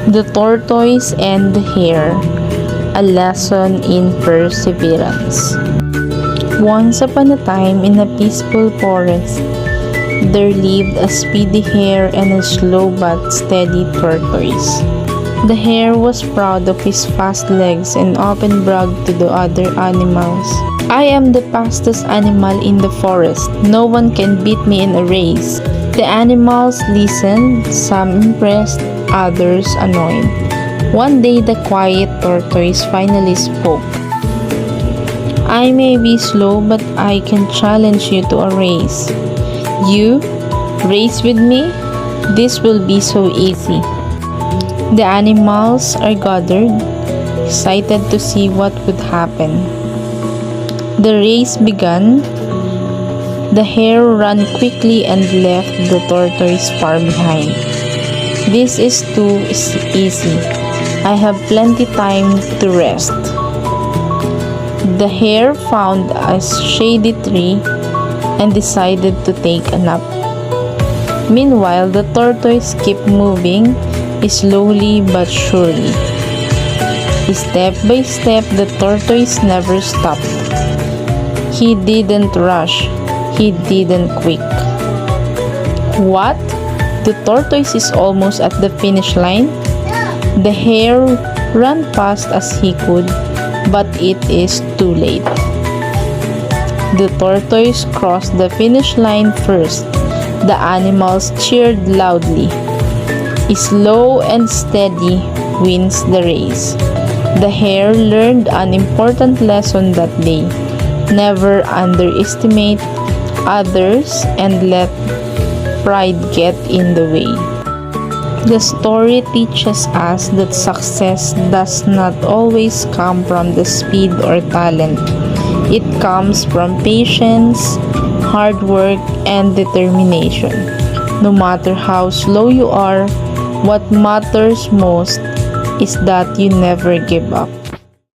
The Tortoise and the Hare, a lesson in perseverance. Once upon a time, in a peaceful forest, there lived a speedy hare and a slow but steady tortoise. The hare was proud of his fast legs and often bragged to the other animals. "I am the fastest animal in the forest. No one can beat me in a race." The animals listened, some impressed, others annoyed. One day the quiet tortoise finally spoke. "I may be slow, but I can challenge you to a race." "You? Race with me? This will be so easy." The animals are gathered, excited to see what would happen. The race began. The hare ran quickly and left the tortoise far behind. "This is too easy. I have plenty time to rest." The hare found a shady tree and decided to take a nap. Meanwhile, the tortoise kept moving, slowly but surely. Step by step, the tortoise never stopped. He didn't rush. He didn't quit. What? The tortoise is almost at the finish line? The hare ran fast as he could, but it is too late. The tortoise crossed the finish line first. The animals cheered loudly. Slow and steady wins the race. The hare learned an important lesson that day. Never underestimate others and let pride get in the way. The story teaches us that success does not always come from the speed or talent. It comes from patience, hard work, and determination. No matter how slow you are, what matters most is that you never give up.